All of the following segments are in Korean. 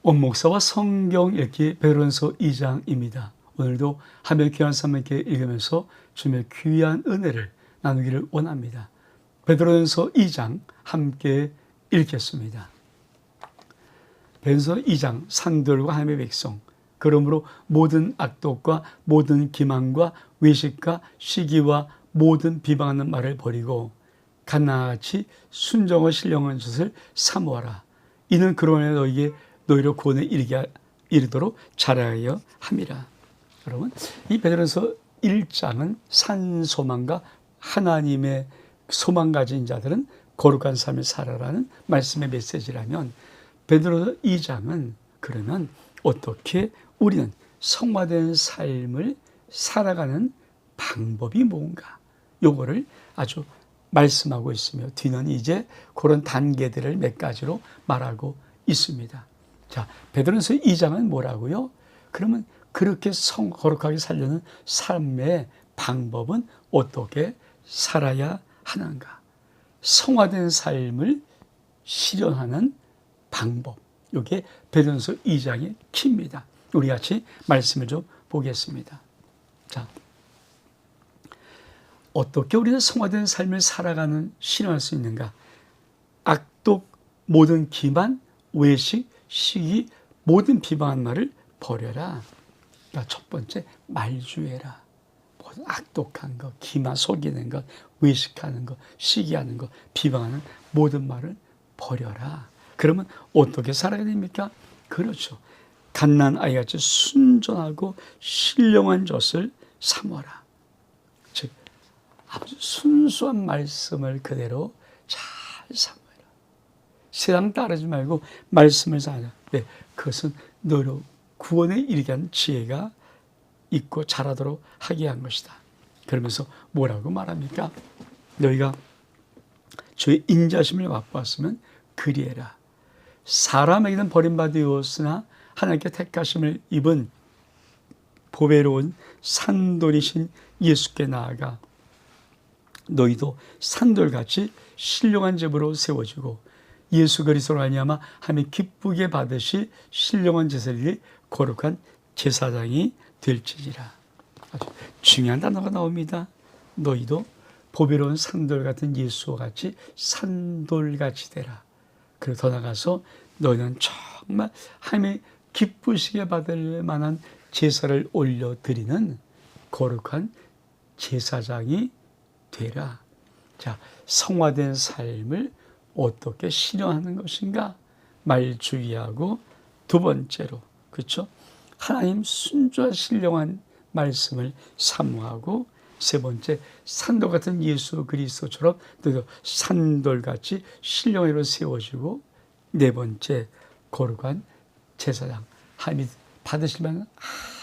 원목사와 성경 읽기 베드로전서 2장입니다. 오늘도 하며 귀한 삶 함께 읽으면서 주님의 귀한 은혜를 나누기를 원합니다. 베드로전서 2장 함께 읽겠습니다. 베드로전서 2장 산돌과 하나님의 백성, 그러므로 모든 악독과 모든 기만과 외식과 시기와 모든 비방하는 말을 버리고 갓나같이 순정과 신령한 것을 사모하라. 이는 그로 인해 너희로 구원에 이르도록 자라하여 함이라. 여러분, 이 베드로전서 1장은 산소망과 하나님의 소망 가진 자들은 거룩한 삶을 살아라는 말씀의 메시지라면, 베드로전서 2장은 그러면 어떻게 우리는 성화된 삶을 살아가는 방법이 뭔가, 요거를 아주 말씀하고 있으며, 뒤는 이제 그런 단계들을 몇 가지로 말하고 있습니다. 자, 베드로전서 2장은 뭐라고요? 그러면 그렇게 거룩하게 살려는 삶의 방법은 어떻게 살아야 하는가? 성화된 삶을 실현하는 방법, 이게 베드로전서 2장의 키입니다. 우리 같이 말씀을 좀 보겠습니다. 자, 어떻게 우리는 성화된 삶을 살아가는 실현할 수 있는가? 악독, 모든 기만, 외식, 시기, 모든 비방한 말을 버려라. 그러니까 첫 번째, 말주해라. 모든 악독한 것, 기만, 속이는 것, 외식하는 것, 시기하는 것, 비방하는 모든 말을 버려라. 그러면 어떻게 살아야 됩니까? 그렇죠. 갓난 아이같이 순전하고 신령한 젖을 사모하라. 즉, 아주 순수한 말씀을 그대로 잘 사모해라. 세상 따르지 말고 말씀을 사모하라. 네, 그것은 너로 구원에 이르게 하는 지혜가 있고 자라도록 하게 한 것이다. 그러면서 뭐라고 말합니까? 너희가 주의 인자심을 맛보았으면 그리해라. 사람에게는 버림받으었으나 하나님께 택하심을 입은 보배로운 산돌이신 예수께 나아가 너희도 산돌같이 신령한 제물로 세워지고 예수 그리스도로 말미암아 하나님이 기쁘게 받으실 신령한 제사를 거룩한 제사장이 될지니라. 아주 중요한 단어가 나옵니다. 너희도 보배로운 산돌 같은 예수와 같이 산돌같이 되라. 그리고 더 나가서 너희는 정말 하나님이 기쁘시게 받을 만한 제사를 올려드리는 거룩한 제사장이 되라. 자, 성화된 삶을 어떻게 실현하는 것인가? 말주의하고, 두 번째로, 그렇죠? 하나님 순조와 신령한 말씀을 사모하고, 세 번째, 산돌 같은 예수 그리스도처럼 또 산돌같이 신령으로 세워지고, 네 번째, 거룩한 제사장, 하나님이 받으실 만한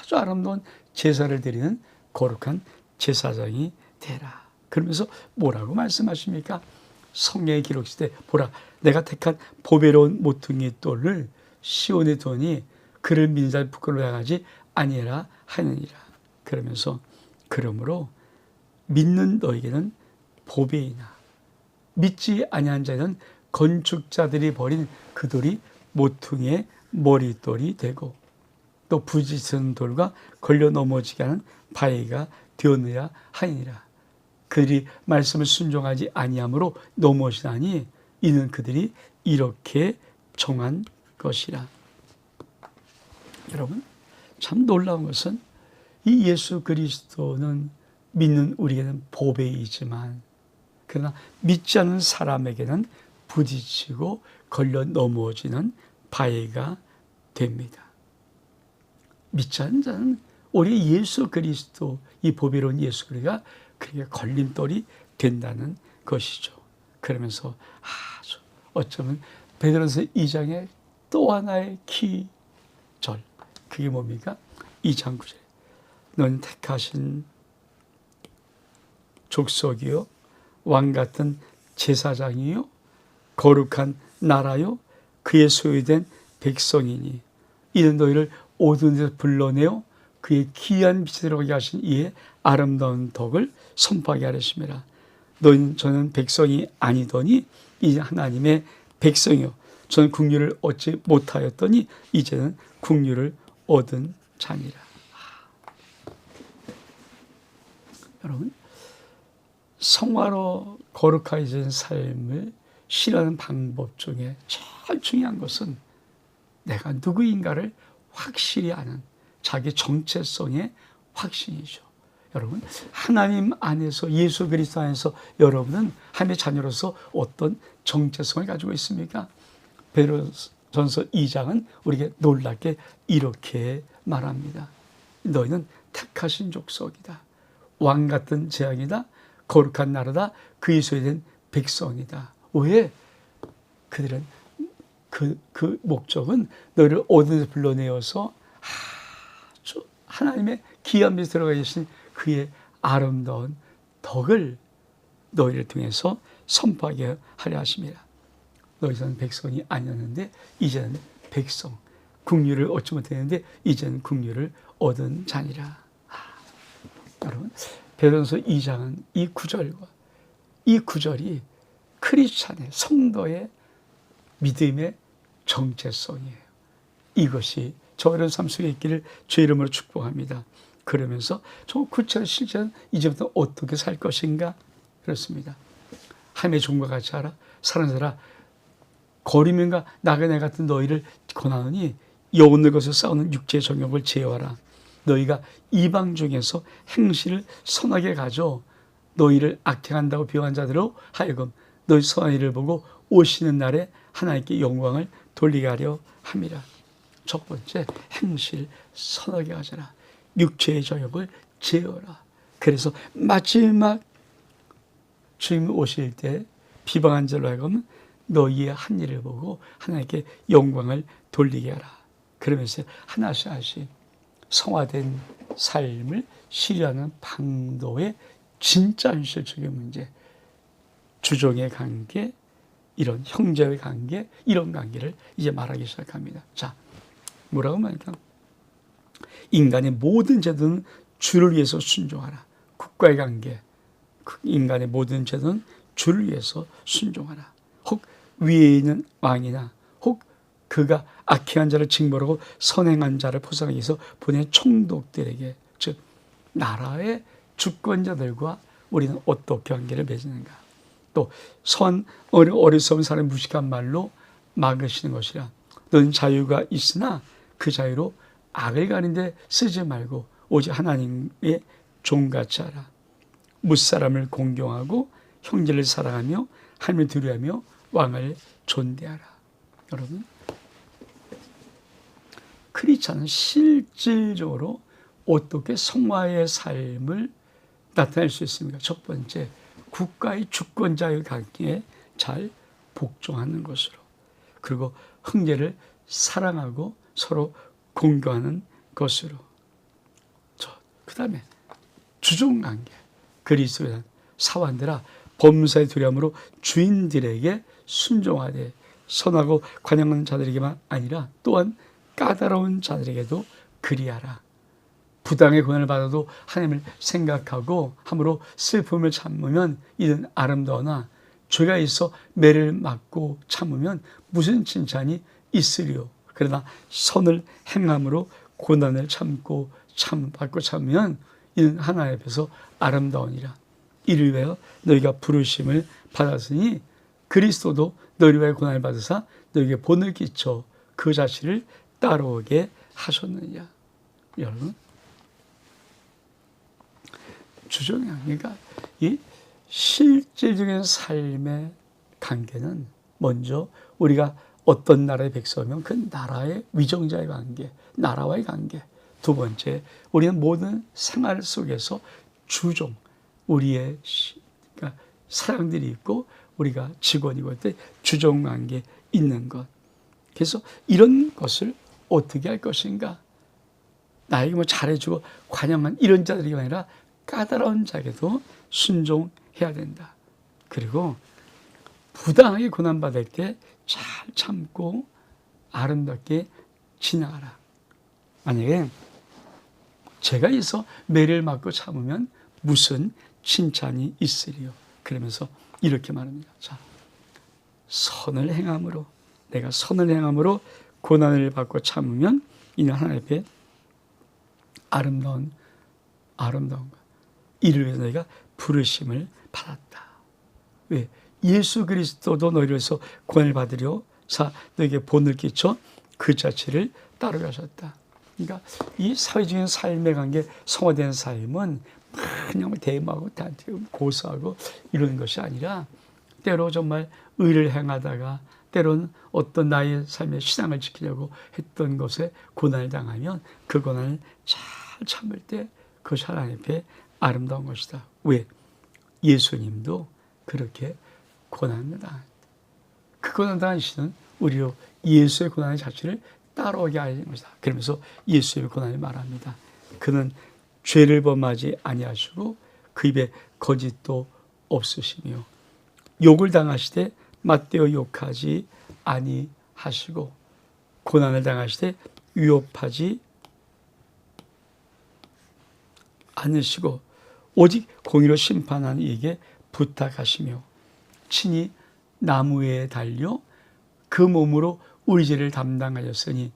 아주 아름다운 제사를 드리는 거룩한 제사장이 되라. 그러면서 뭐라고 말씀하십니까? 성경에 기록시되 보라, 내가 택한 보배로운 모퉁이 돌을 시온에 두니 그를 믿는 자를 부끄러워 하지 아니하라 하느니라. 그러면서 그러므로 믿는 너에게는 보배이나 믿지 아니한 자는 건축자들이 버린 그 돌이 모퉁이의 머릿돌이 되고 또 부딪히는 돌과 걸려 넘어지게 하는 바위가 되었느냐 하니라. 그들이 말씀을 순종하지 아니함으로 넘어지다니 이는 그들이 이렇게 정한 것이라. 여러분, 참 놀라운 것은 이 예수 그리스도는 믿는 우리에게는 보배이지만 그러나 믿지 않는 사람에게는 부딪히고 걸려 넘어지는 바위가 됩니다. 믿지 않는 자는 우리 예수 그리스도, 이 보배로운 예수 그리스도가 그게 걸림돌이 된다는 것이죠. 그러면서 아주 어쩌면 베드로전서 2장의 또 하나의 키절, 그게 뭡니까? 2장 9절. 넌 택하신 족속이요 왕 같은 제사장이요 거룩한 나라요 그의 소유된 백성이니 이는 너희를 어두운 데서 불러내어 그의 귀한 빛에 들어가게 하신 이의 아름다운 덕을 선포하게 하려심이라. 너희는 저는 백성이 아니더니 이제 하나님의 백성이요 저는 긍휼을 얻지 못하였더니 이제는 긍휼을 얻은 자니라. 여러분, 성화로 거룩해진 삶을 실현하는 방법 중에 제일 중요한 것은 내가 누구인가를 확실히 아는 자기 정체성의 확신이죠. 여러분, 하나님 안에서, 예수 그리스도 안에서 여러분은 하나님의 자녀로서 어떤 정체성을 가지고 있습니까? 베드로전서 2장은 우리에게 놀랍게 이렇게 말합니다. 너희는 택하신 족속이다. 왕 같은 재앙이다. 거룩한 나라다. 그의 소유된 백성이다. 왜? 그들은 그 목적은 너희를 어디서 불러내어서 아주 하나님의 귀한 빛에 들어가 계신 그의 아름다운 덕을 너희를 통해서 선포하게 하려 하십니다. 너희는 백성이 아니었는데 이제는 백성, 긍휼을 얻지 못했는데 이제는 긍휼을 얻은 자니라. 여러분, 베드로전서 2장은 이 구절과 이 구절이 크리스찬의 성도의 믿음의 정체성이에요. 이것이 저희는 삶 속에 있기를 주의 이름으로 축복합니다. 그러면서 저 구체적 실제는 이제부터 어떻게 살 것인가? 그렇습니다. 하나님의 종과 같이 하라. 사랑하는 자라. 거리면과 나그네 같은 너희를 권하노니 영혼을 것을 싸우는 육체의 정욕을 제어하라. 너희가 이방 중에서 행실을 선하게 가져 너희를 악행한다고 비방한 자들로 하여금 너희 선한 일을 보고 오시는 날에 하나님께 영광을 돌리게 하려 함이라. 첫 번째, 행실 선하게 하자라. 육체의 정욕을 제어라. 그래서 마지막 주님 오실 때 비방한 자로 하여금 너희의 한 일을 보고 하나님께 영광을 돌리게 하라. 그러면서 하나씩 하나씩 성화된 삶을 실현하는 방도의 진짜 현실적인 문제, 주종의 관계, 이런 형제의 관계, 이런 관계를 이제 말하기 시작합니다. 자, 뭐라고 말할까? 인간의 모든 제도는 주를 위해서 순종하라. 국가의 관계, 인간의 모든 제도는 주를 위해서 순종하라. 혹 위에 있는 왕이나 혹 그가 악행한 자를 징벌하고 선행한 자를 포상하기 위해서 보낸 총독들에게, 즉 나라의 주권자들과 우리는 어떻게 관계를 맺는가. 또 어리석은 사람의 무식한 말로 막으시는 것이라. 너는 자유가 있으나 그 자유로 악을 가는데 쓰지 말고 오직 하나님의 종같이 하라. 무사람을 공경하고 형제를 사랑하며 하나님을 두려워하며 왕을 존대하라. 여러분, 크리스찬은 실질적으로 어떻게 성화의 삶을 나타낼 수 있습니까? 첫 번째, 국가의 주권자의 관계에 잘 복종하는 것으로, 그리고 형제를 사랑하고 서로 공경하는 것으로, 그 다음에 주종관계, 그리스도에 대한 사환들아 범사의 두려움으로 주인들에게 순종하되 선하고 관용하는 자들에게만 아니라 또한 까다로운 자들에게도 그리하라. 부당의 고난을 받아도 하나님을 생각하고 함으로 슬픔을 참으면 이는 아름다우나 죄가 있어 매를 맞고 참으면 무슨 칭찬이 있으리요. 그러나 선을 행함으로 고난을 받고 참으면 이는 하나님 앞에서 아름다우니라. 이를 위하여 너희가 부르심을 받았으니 그리스도도 너희를 위하여 고난을 받으사 너희에게 본을 끼쳐 그 자신을 따라오게 하셨느냐. 여러분, 주종관계가 이 실질적인 삶의 관계는 먼저 우리가 어떤 나라의 백성이면 그 나라의 위정자의 관계, 나라와의 관계. 두 번째, 우리는 모든 생활 속에서 주종, 우리의 그러니까 사람들이 있고 우리가 직원이고 할 때 주종관계 있는 것. 그래서 이런 것을 어떻게 할 것인가? 나에게 뭐 잘해주고 관용한 이런 자들이 아니라 까다로운 자에게도 순종해야 된다. 그리고 부당하게 고난받을 때 잘 참고 아름답게 지나가라. 만약에 죄가 있어 매를 맞고 참으면 무슨 칭찬이 있으리요. 그러면서 이렇게 말합니다. 자, 선을 행함으로 내가 선을 행함으로 고난을 받고 참으면 이는 하나님 앞에 아름다운 것. 이를 위해서 너희가 부르심을 받았다. 왜? 예수 그리스도도 너희를 위해서 고난을 받으려 너에게 본을 끼쳐 그 자체를 따르가셨다. 그러니까 이 사회적인 삶의 관계, 성화된 삶은 그냥 대임하고 고소하고 이런 것이 아니라 때로 정말 의를 행하다가 때로는 어떤 나의 삶의 신앙을 지키려고 했던 것에 고난을 당하면 그 고난을 잘 참을 때 그것이 하나님 앞에 아름다운 것이다. 왜? 예수님도 그렇게 고난을 당했다. 그 고난 당하시는 우리로 예수의 고난의 자체를 따라오게 하는 것이다. 그러면서 예수의 고난을 말합니다. 그는 죄를 범하지 아니하시고 그 입에 거짓도 없으시며 욕을 당하시되 맞대어 욕하지 아니하시고 고난을 당하시되 위협하지 않으시고 오직 공의로 심판하는 이에게 부탁하시며 친히 나무에 달려 그 몸으로 우리 죄를 담당하였으니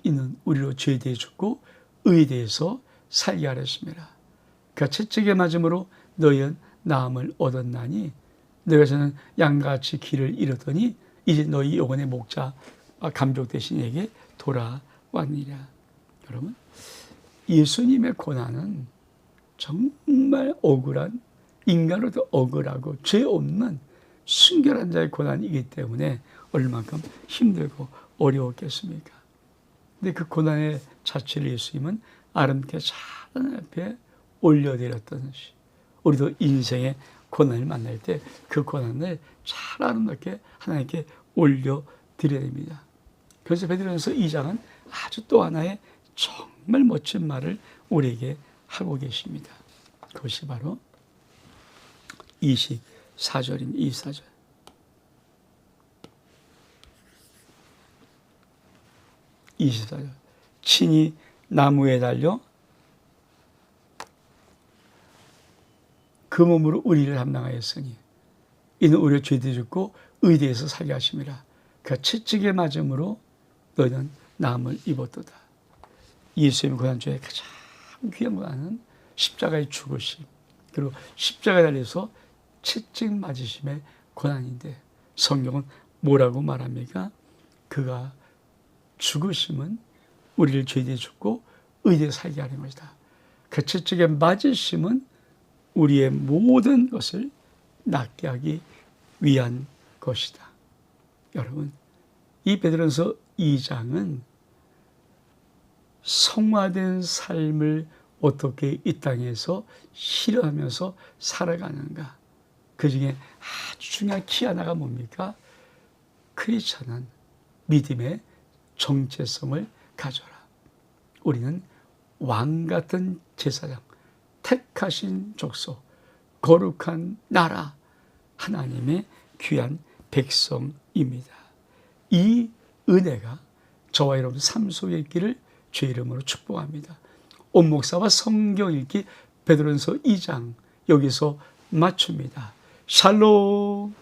이는 우리로 죄에 대해 죽고 의에 대해서 살게 하렸습니다. 그가 채찍에 맞음으로 너희는 나음을 얻었나니 너희가 저는 양같이 길을 잃었더니 이제 너희 영혼의 목자 감독 되신 이에게 돌아왔느니라. 여러분, 예수님의 고난은 정말 억울한, 인간으로도 억울하고 죄 없는 순결한 자의 고난이기 때문에 얼마큼 힘들고 어려웠겠습니까? 근데 그 고난의 자체를 예수님은 아름답게 잘 하나님 앞에 올려드렸던 것이, 우리도 인생의 고난을 만날 때 그 고난을 잘 아름답게 하나님께 올려드려야 됩니다. 그래서 베드로전서 2장은 아주 또 하나의 정말 멋진 말을 우리에게 하고 계십니다. 그것이 바로 24절입니다. 24절. 친히 나무에 달려 그 몸으로 우리를 담당하였으니 이는 우리의 죄를 짓고 의대에서 살게 하심이라. 그가 채찍에 맞음으로 너희는 나음을 입었도다. 예수님의 고난 중에 가장 귀한 고난은 십자가의 죽으심, 그리고 십자가에 달려서 채찍 맞으심의 고난인데 성경은 뭐라고 말합니까? 그가 죽으심은 우리를 죄에 죽고 의에 살게 하는 것이다. 그 채찍에 맞으심은 우리의 모든 것을 낫게 하기 위한 것이다. 여러분, 이 베드로전서 2장은 성화된 삶을 어떻게 이 땅에서 실현하면서 살아가는가, 그 중에 아주 중요한 키 하나가 뭡니까? 크리스찬은 믿음의 정체성을 가져라. 우리는 왕같은 제사장, 택하신 족속, 거룩한 나라, 하나님의 귀한 백성입니다. 이 은혜가 저와 여러분 삶 속에 있기를 주의 이름으로 축복합니다. 온 목사와 성경 읽기 베드로전서 2장 여기서 마칩니다. 샬롬.